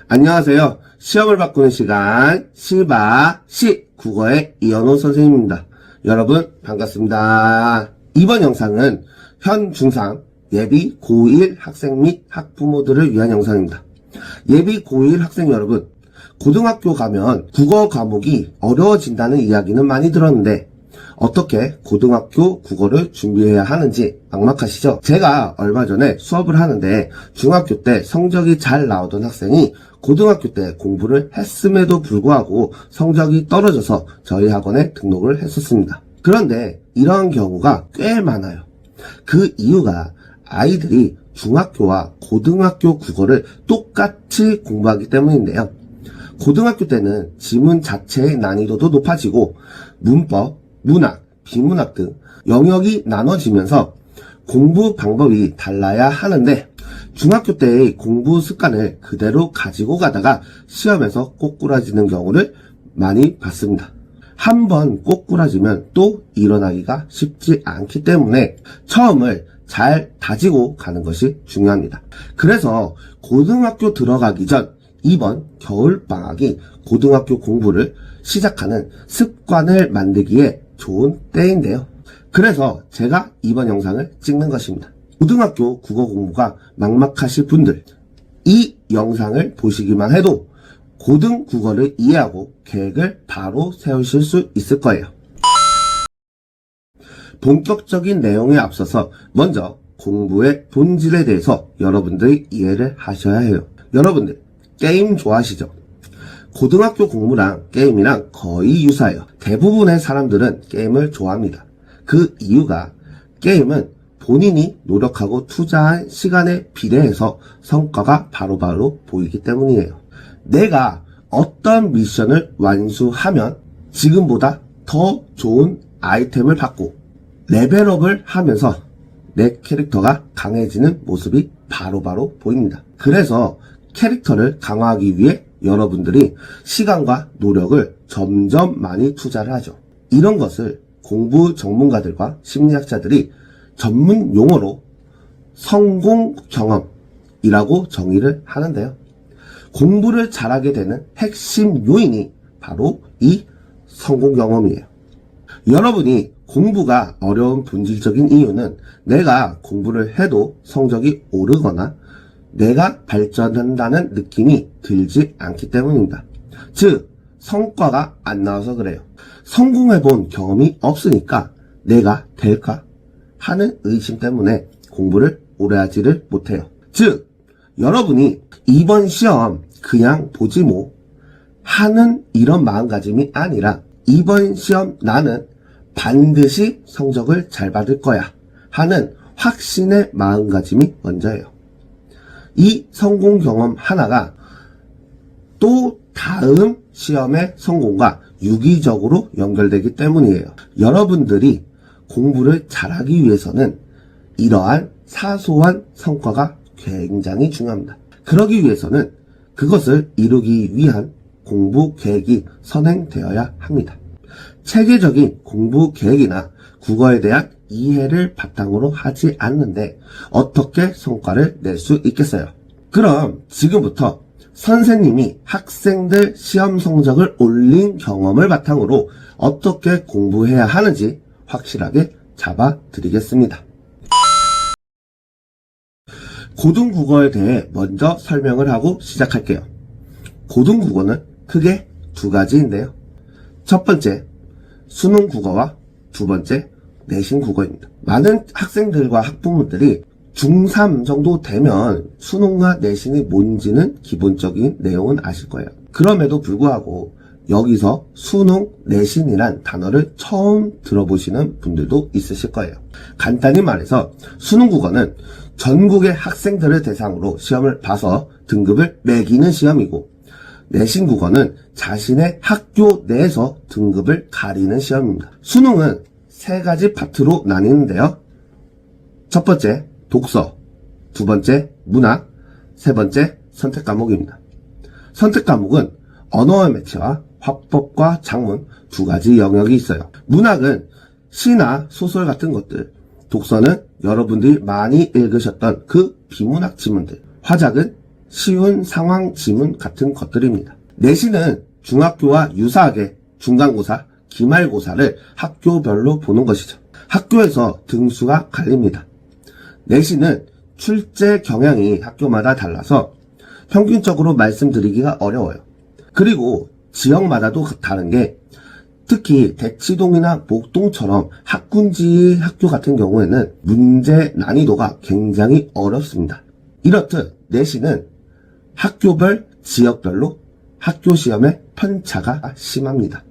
안녕하세요. 시험을 바꾸는 시간 시바시 국어의 이현호 선생님입니다. 여러분 반갑습니다. 이번 영상은 현 중3 예비 고1 학생 및 학부모들을 위한 영상입니다. 예비 고1 학생 여러분, 고등학교 가면 국어 과목이 어려워진다는 이야기는 많이 들었는데 어떻게 고등학교 국어를 준비해야 하는지 막막하시죠? 제가 얼마 전에 수업을 하는데 중학교 때 성적이 잘 나오던 학생이 고등학교 때 공부를 했음에도 불구하고 성적이 떨어져서 저희 학원에 등록을 했었습니다. 그런데 이러한 경우가 꽤 많아요. 그 이유가 아이들이 중학교와 고등학교 국어를 똑같이 공부하기 때문인데요. 고등학교 때는 지문 자체의 난이도도 높아지고 문법, 문학, 비문학 등 영역이 나눠지면서 공부 방법이 달라야 하는데 중학교 때의 공부 습관을 그대로 가지고 가다가 시험에서 꼬꾸라지는 경우를 많이 봤습니다. 한번 꼬꾸라지면 또 일어나기가 쉽지 않기 때문에 처음을 잘 다지고 가는 것이 중요합니다. 그래서 고등학교 들어가기 전 이번 겨울방학이 고등학교 공부를 시작하는 습관을 만들기에 좋은 때인데요. 그래서 제가 이번 영상을 찍는 것입니다. 고등학교 국어 공부가 막막하실 분들, 이 영상을 보시기만 해도 고등 국어를 이해하고 계획을 바로 세우실 수 있을 거예요. 본격적인 내용에 앞서서 먼저 공부의 본질에 대해서 여러분들이 이해를 하셔야 해요. 여러분들 게임 좋아하시죠? 고등학교 공부랑 게임이랑 거의 유사해요. 대부분의 사람들은 게임을 좋아합니다. 그 이유가 게임은 본인이 노력하고 투자한 시간에 비례해서 성과가 바로바로 보이기 때문이에요. 내가 어떤 미션을 완수하면 지금보다 더 좋은 아이템을 받고 레벨업을 하면서 내 캐릭터가 강해지는 모습이 바로바로 보입니다. 그래서 캐릭터를 강화하기 위해 여러분들이 시간과 노력을 점점 많이 투자를 하죠. 이런 것을 공부 전문가들과 심리학자들이 전문 용어로 성공 경험이라고 정의를 하는데요. 공부를 잘하게 되는 핵심 요인이 바로 이 성공 경험이에요. 여러분이 공부가 어려운 본질적인 이유는 내가 공부를 해도 성적이 오르거나 내가 발전한다는 느낌이 들지 않기 때문입니다. 즉, 성과가 안 나와서 그래요. 성공해본 경험이 없으니까 내가 될까 하는 의심 때문에 공부를 오래 하지를 못해요. 즉, 여러분이 이번 시험 그냥 보지 뭐 하는 이런 마음가짐이 아니라 이번 시험 나는 반드시 성적을 잘 받을 거야 하는 확신의 마음가짐이 먼저예요. 이 성공 경험 하나가 또 다음 시험의 성공과 유기적으로 연결되기 때문이에요. 여러분들이 공부를 잘하기 위해서는 이러한 사소한 성과가 굉장히 중요합니다. 그러기 위해서는 그것을 이루기 위한 공부 계획이 선행되어야 합니다. 체계적인 공부 계획이나 국어에 대한 이해를 바탕으로 하지 않는데 어떻게 성과를 낼 수 있겠어요? 그럼 지금부터 선생님이 학생들 시험 성적을 올린 경험을 바탕으로 어떻게 공부해야 하는지 확실하게 잡아드리겠습니다. 고등국어에 대해 먼저 설명을 하고 시작할게요. 고등국어는 크게 두 가지인데요. 첫 번째, 수능 국어와 두 번째, 내신 국어입니다. 많은 학생들과 학부모들이 중3 정도 되면 수능과 내신이 뭔지는 기본적인 내용은 아실 거예요. 그럼에도 불구하고 여기서 수능, 내신이란 단어를 처음 들어보시는 분들도 있으실 거예요. 간단히 말해서 수능 국어는 전국의 학생들을 대상으로 시험을 봐서 등급을 매기는 시험이고 내신 국어는 자신의 학교 내에서 등급을 가리는 시험입니다. 수능은 세 가지 파트로 나뉘는데요. 첫 번째, 독서, 두 번째, 문학, 세 번째, 선택 과목입니다. 선택 과목은 언어의 매체와 화법과 작문 두 가지 영역이 있어요. 문학은 시나 소설 같은 것들, 독서는 여러분들이 많이 읽으셨던 그 비문학 지문들, 화작은 쉬운 상황 지문 같은 것들입니다. 내신은 중학교와 유사하게 중간고사, 기말고사를 학교별로 보는 것이죠. 학교에서 등수가 갈립니다. 내신은 출제 경향이 학교마다 달라서 평균적으로 말씀드리기가 어려워요. 그리고 지역마다도 다른 게, 특히 대치동이나 목동처럼 학군지 학교 같은 경우에는 문제 난이도가 굉장히 어렵습니다. 이렇듯 내신은 학교별, 지역별로 학교 시험의 편차가 심합니다.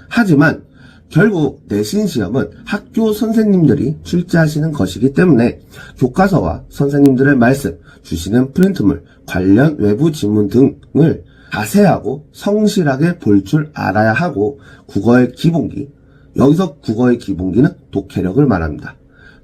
하지만 결국 내신 시험은 학교 선생님들이 출제하시는 것이기 때문에 교과서와 선생님들의 말씀, 주시는 프린트물, 관련 외부 지문 등을 자세하고 성실하게 볼 줄 알아야 하고, 국어의 기본기, 여기서 국어의 기본기는 독해력을 말합니다.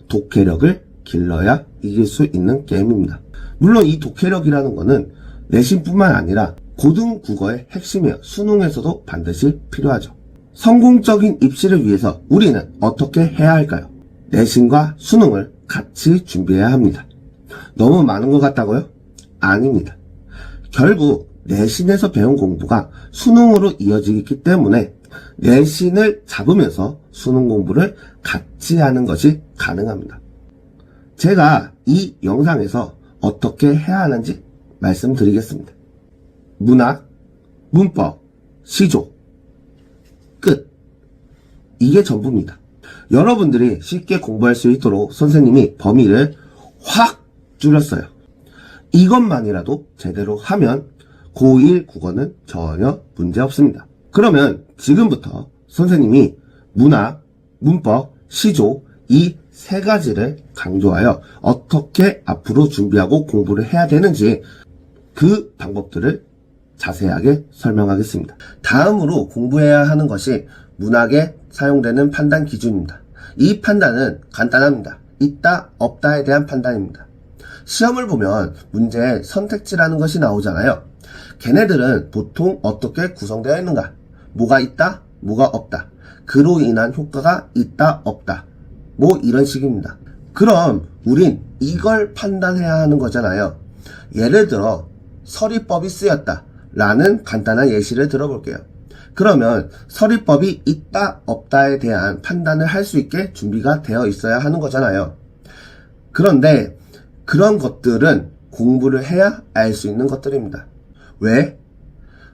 독해력을 길러야 이길 수 있는 게임입니다. 물론 이 독해력이라는 것은 내신뿐만 아니라 고등 국어의 핵심이에요. 수능에서도 반드시 필요하죠. 성공적인 입시를 위해서 우리는 어떻게 해야 할까요? 내신과 수능을 같이 준비해야 합니다. 너무 많은 것 같다고요? 아닙니다. 결국 내신에서 배운 공부가 수능으로 이어지기 때문에 내신을 잡으면서 수능 공부를 같이 하는 것이 가능합니다. 제가 이 영상에서 어떻게 해야 하는지 말씀드리겠습니다. 문학, 문법, 시조, 끝. 이게 전부입니다. 여러분들이 쉽게 공부할 수 있도록 선생님이 범위를 확 줄였어요. 이것만이라도 제대로 하면 고1 국어는 전혀 문제 없습니다. 그러면 지금부터 선생님이 문학, 문법, 시조 이 세 가지를 강조하여 어떻게 앞으로 준비하고 공부를 해야 되는지 그 방법들을 자세하게 설명하겠습니다. 다음으로 공부해야 하는 것이 문학에 사용되는 판단 기준입니다. 이 판단은 간단합니다. 있다, 없다에 대한 판단입니다. 시험을 보면 문제에 선택지라는 것이 나오잖아요. 걔네들은 보통 어떻게 구성되어 있는가? 뭐가 있다? 뭐가 없다? 그로 인한 효과가 있다, 없다. 뭐 이런 식입니다. 그럼 우린 이걸 판단해야 하는 거잖아요. 예를 들어 서리법이 쓰였다 라는 간단한 예시를 들어볼게요. 그러면 서리법이 있다, 없다에 대한 판단을 할 수 있게 준비가 되어 있어야 하는 거잖아요. 그런데 그런 것들은 공부를 해야 알 수 있는 것들입니다. 왜?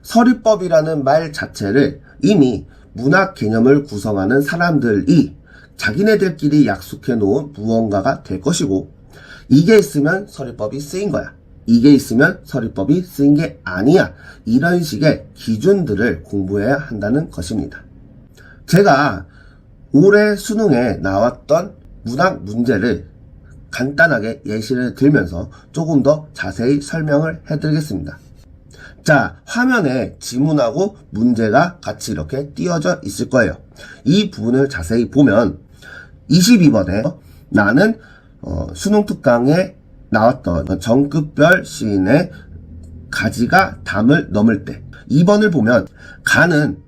서리법이라는 말 자체를 이미 문학 개념을 구성하는 사람들이 자기네들끼리 약속해 놓은 무언가가 될 것이고, 이게 있으면 서리법이 쓰인 거야, 이게 있으면 서리법이 쓰인 게 아니야, 이런 식의 기준들을 공부해야 한다는 것입니다. 제가 올해 수능에 나왔던 문학 문제를 간단하게 예시를 들면서 조금 더 자세히 설명을 해드리겠습니다. 자, 화면에 지문하고 문제가 같이 이렇게 띄어져 있을 거예요. 이 부분을 자세히 보면 22번에 나는 수능 특강에 나왔던 정급별 시인의 가지가 담을 넘을 때, 2번을 보면 가는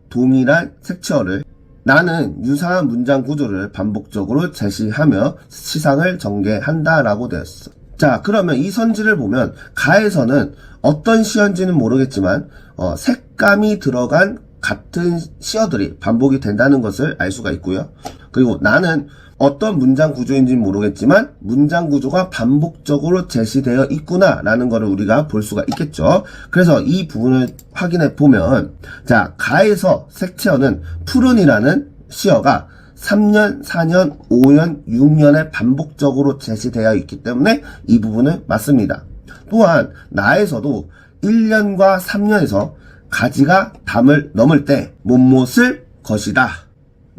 동일한 색채어를, 나는 유사한 문장 구조를 반복적으로 제시하며 시상을 전개한다 라고 되었어. 자, 그러면 이 선지를 보면 가에서는 어떤 시어인지는 모르겠지만 색감이 들어간 같은 시어들이 반복이 된다는 것을 알 수가 있고요. 그리고 나는 어떤 문장 구조인지는 모르겠지만 문장 구조가 반복적으로 제시되어 있구나 라는 것을 우리가 볼 수가 있겠죠. 그래서 이 부분을 확인해 보면, 자, 가에서 색채어는 푸른이라는 시어가 3년, 4년, 5년, 6년에 반복적으로 제시되어 있기 때문에 이 부분은 맞습니다. 또한 나에서도 1년과 3년에서 가지가 담을 넘을 때 못못을 것이다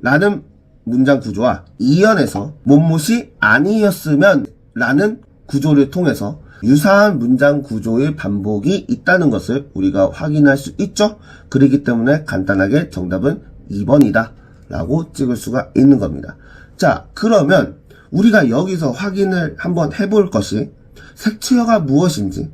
라는 문장 구조와 2년에서 못못이 아니었으면 라는 구조를 통해서 유사한 문장 구조의 반복이 있다는 것을 우리가 확인할 수 있죠. 그렇기 때문에 간단하게 정답은 2번이다 라고 찍을 수가 있는 겁니다. 자, 그러면 우리가 여기서 확인을 한번 해볼 것이 색채어가 무엇인지,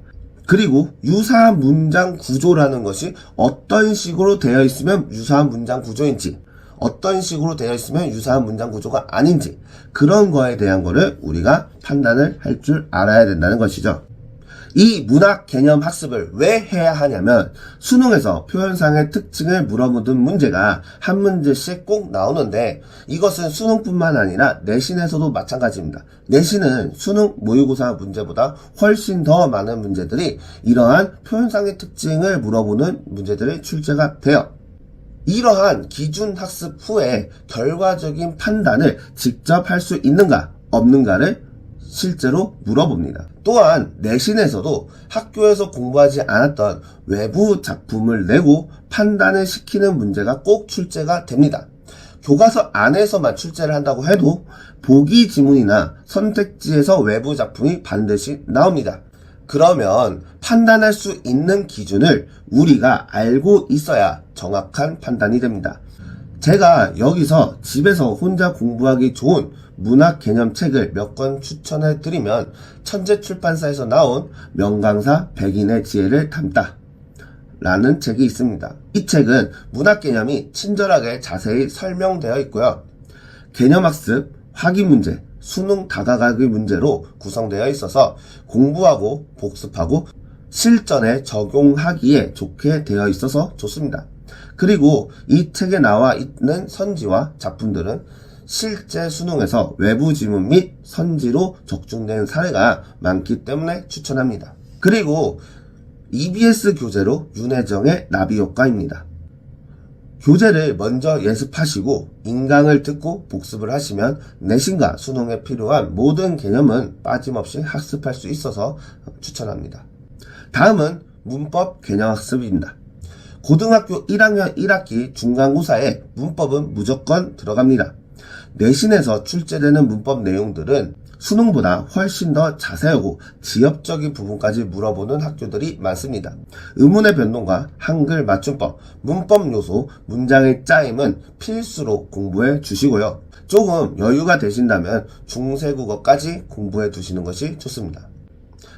그리고 유사한 문장 구조라는 것이 어떤 식으로 되어 있으면 유사한 문장 구조인지, 어떤 식으로 되어 있으면 유사한 문장 구조가 아닌지, 그런 거에 대한 거를 우리가 판단을 할 줄 알아야 된다는 것이죠. 이 문학 개념 학습을 왜 해야 하냐면 수능에서 표현상의 특징을 물어묻은 문제가 한 문제씩 꼭 나오는데 이것은 수능뿐만 아니라 내신에서도 마찬가지입니다. 내신은 수능 모의고사 문제보다 훨씬 더 많은 문제들이 이러한 표현상의 특징을 물어보는 문제들이 출제가 돼요. 이러한 기준 학습 후에 결과적인 판단을 직접 할 수 있는가 없는가를 실제로 물어봅니다. 또한 내신에서도 학교에서 공부하지 않았던 외부 작품을 내고 판단을 시키는 문제가 꼭 출제가 됩니다. 교과서 안에서만 출제를 한다고 해도 보기 지문이나 선택지에서 외부 작품이 반드시 나옵니다. 그러면 판단할 수 있는 기준을 우리가 알고 있어야 정확한 판단이 됩니다. 제가 여기서 집에서 혼자 공부하기 좋은 문학 개념 책을 몇 권 추천해 드리면 천재출판사에서 나온 명강사 백인의 지혜를 담다 라는 책이 있습니다. 이 책은 문학 개념이 친절하게 자세히 설명되어 있고요. 개념학습, 확인문제, 수능 다가가기 문제로 구성되어 있어서 공부하고 복습하고 실전에 적용하기에 좋게 되어 있어서 좋습니다. 그리고 이 책에 나와 있는 선지와 작품들은 실제 수능에서 외부 지문 및 선지로 적중된 사례가 많기 때문에 추천합니다. 그리고 EBS 교재로 윤혜정의 나비효과입니다. 교재를 먼저 예습하시고 인강을 듣고 복습을 하시면 내신과 수능에 필요한 모든 개념은 빠짐없이 학습할 수 있어서 추천합니다. 다음은 문법 개념학습입니다. 고등학교 1학년 1학기 중간고사에 문법은 무조건 들어갑니다. 내신에서 출제되는 문법 내용들은 수능보다 훨씬 더 자세하고 지엽적인 부분까지 물어보는 학교들이 많습니다. 의문의 변동과 한글 맞춤법, 문법 요소, 문장의 짜임은 필수로 공부해 주시고요. 조금 여유가 되신다면 중세국어까지 공부해 두시는 것이 좋습니다.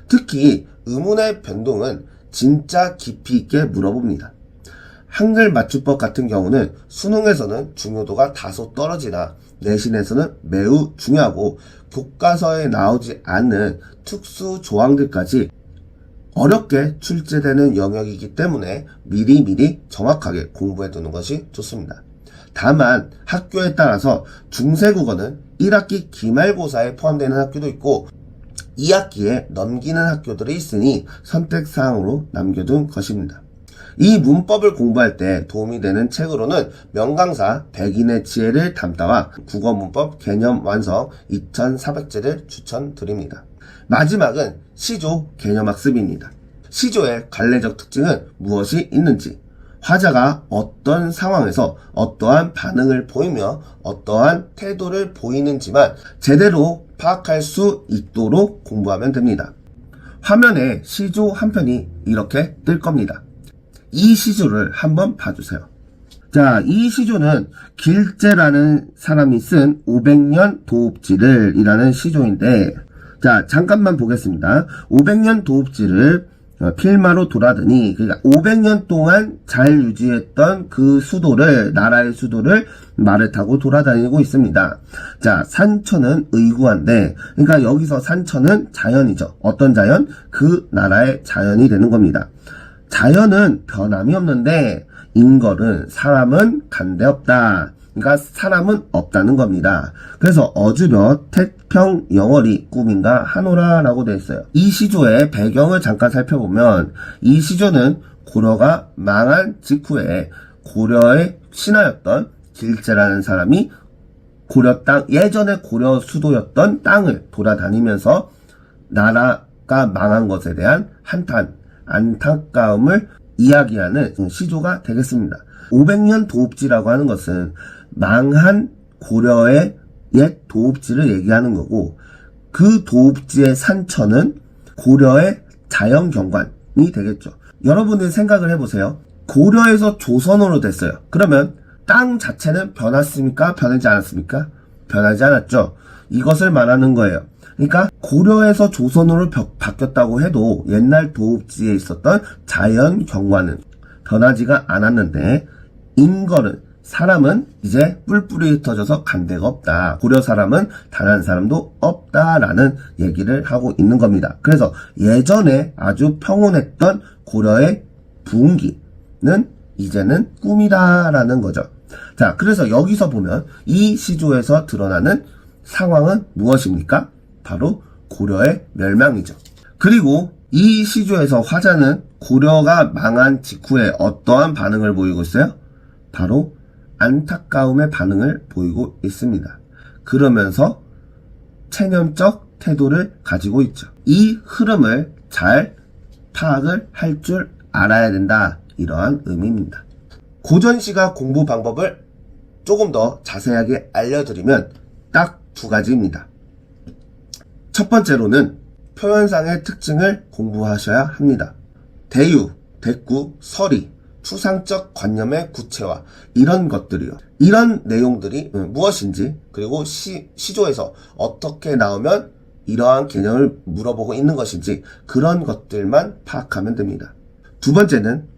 특히 의문의 변동은 진짜 깊이 있게 물어봅니다. 한글 맞춤법 같은 경우는 수능에서는 중요도가 다소 떨어지나 내신에서는 매우 중요하고 교과서에 나오지 않는 특수 조항들까지 어렵게 출제되는 영역이기 때문에 미리미리 정확하게 공부해 두는 것이 좋습니다. 다만 학교에 따라서 중세국어는 1학기 기말고사에 포함되는 학교도 있고 2학기에 넘기는 학교들이 있으니 선택사항으로 남겨둔 것입니다. 이 문법을 공부할 때 도움이 되는 책으로는 명강사 백인의 지혜를 담다와 국어문법 개념 완성 2400제를 추천드립니다. 마지막은 시조 개념학습입니다. 시조의 관례적 특징은 무엇이 있는지, 화자가 어떤 상황에서 어떠한 반응을 보이며 어떠한 태도를 보이는지만 제대로 파악할 수 있도록 공부하면 됩니다. 화면에 시조 한 편이 이렇게 뜰 겁니다. 이 시조를 한번 봐주세요. 자, 이 시조는 길재라는 사람이 쓴 500년 도읍지를 이라는 시조인데, 자, 잠깐만 보겠습니다. 500년 도읍지를 필마로 돌아드니, 그러니까 500년 동안 잘 유지했던 그 수도를, 나라의 수도를 말을 타고 돌아다니고 있습니다. 자, 산천은 의구한데, 그러니까 여기서 산천은 자연이죠. 어떤 자연? 그 나라의 자연이 되는 겁니다. 자연은 변함이 없는데 인걸은 사람은 간데없다. 그러니까 사람은 없다는 겁니다. 그래서 어주벼 태평 영월이 꿈인가 하노라 라고 되어 있어요. 이 시조의 배경을 잠깐 살펴보면 이 시조는 고려가 망한 직후에 고려의 신하였던 길재라는 사람이 고려 땅, 예전에 고려 수도였던 땅을 돌아다니면서 나라가 망한 것에 대한 한탄, 안타까움을 이야기하는 시조가 되겠습니다. 500년 도읍지라고 하는 것은 망한 고려의 옛 도읍지를 얘기하는 거고 그 도읍지의 산천은 고려의 자연경관이 되겠죠. 여러분들 생각을 해보세요. 고려에서 조선으로 됐어요. 그러면 땅 자체는 변했습니까? 변하지 않았습니까? 변하지 않았죠. 이것을 말하는 거예요. 그러니까 고려에서 조선으로 바뀌었다고 해도 옛날 도읍지에 있었던 자연 경관은 변하지가 않았는데 인걸은 사람은 이제 뿔뿔이 흩어져서 간 데가 없다. 고려 사람은 단 한 사람도 없다라는 얘기를 하고 있는 겁니다. 그래서 예전에 아주 평온했던 고려의 부흥기는 이제는 꿈이다라는 거죠. 자, 그래서 여기서 보면 이 시조에서 드러나는 상황은 무엇입니까? 바로 고려의 멸망이죠. 그리고 이 시조에서 화자는 고려가 망한 직후에 어떠한 반응을 보이고 있어요? 바로 안타까움의 반응을 보이고 있습니다. 그러면서 체념적 태도를 가지고 있죠. 이 흐름을 잘 파악을 할 줄 알아야 된다. 이러한 의미입니다. 고전시가 공부 방법을 조금 더 자세하게 알려드리면 딱 두 가지입니다. 첫 번째로는 표현상의 특징을 공부하셔야 합니다. 대유, 대구, 서리, 추상적 관념의 구체화, 이런 것들이요. 이런 내용들이 무엇인지, 그리고 시조에서 어떻게 나오면 이러한 개념을 물어보고 있는 것인지, 그런 것들만 파악하면 됩니다. 두 번째는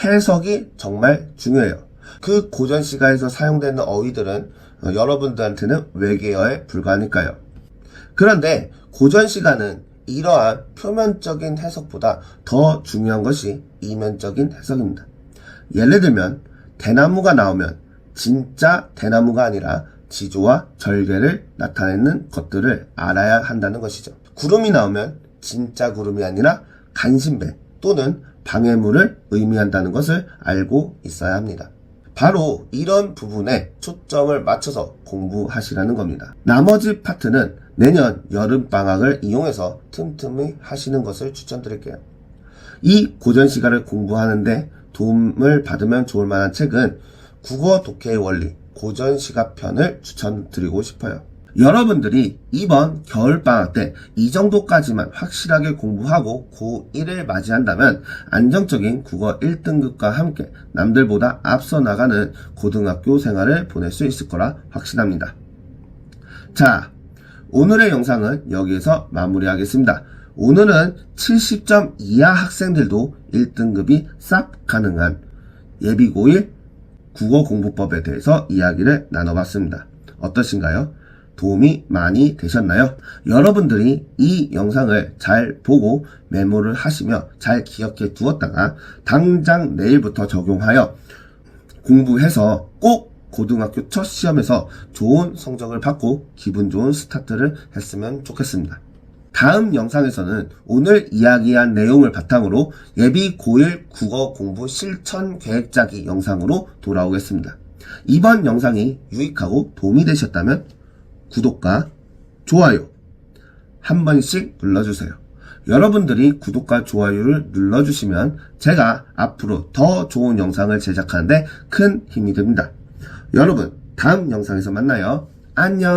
해석이 정말 중요해요. 그 고전시가에서 사용되는 어휘들은 여러분들한테는 외계어에 불과하니까요. 그런데 고전시가는 이러한 표면적인 해석보다 더 중요한 것이 이면적인 해석입니다. 예를 들면 대나무가 나오면 진짜 대나무가 아니라 지조와 절개를 나타내는 것들을 알아야 한다는 것이죠. 구름이 나오면 진짜 구름이 아니라 간신배 또는 방해물을 의미한다는 것을 알고 있어야 합니다. 바로 이런 부분에 초점을 맞춰서 공부하시라는 겁니다. 나머지 파트는 내년 여름방학을 이용해서 틈틈이 하시는 것을 추천드릴게요. 이 고전시가를 공부하는데 도움을 받으면 좋을 만한 책은 국어 독해의 원리 고전시가 편을 추천드리고 싶어요. 여러분들이 이번 겨울방학 때 이 정도까지만 확실하게 공부하고 고1을 맞이한다면 안정적인 국어 1등급과 함께 남들보다 앞서 나가는 고등학교 생활을 보낼 수 있을 거라 확신합니다. 자, 오늘의 영상은 여기에서 마무리하겠습니다. 오늘은 70점 이하 학생들도 1등급이 싹 가능한 예비고1 국어 공부법에 대해서 이야기를 나눠봤습니다. 어떠신가요? 도움이 많이 되셨나요? 여러분들이 이 영상을 잘 보고 메모를 하시며 잘 기억해 두었다가 당장 내일부터 적용하여 공부해서 꼭 고등학교 첫 시험에서 좋은 성적을 받고 기분 좋은 스타트를 했으면 좋겠습니다. 다음 영상에서는 오늘 이야기한 내용을 바탕으로 예비 고1 국어 공부 실천 계획 짜기 영상으로 돌아오겠습니다. 이번 영상이 유익하고 도움이 되셨다면 구독과 좋아요 한 번씩 눌러주세요. 여러분들이 구독과 좋아요를 눌러주시면 제가 앞으로 더 좋은 영상을 제작하는데 큰 힘이 됩니다. 여러분, 다음 영상에서 만나요. 안녕.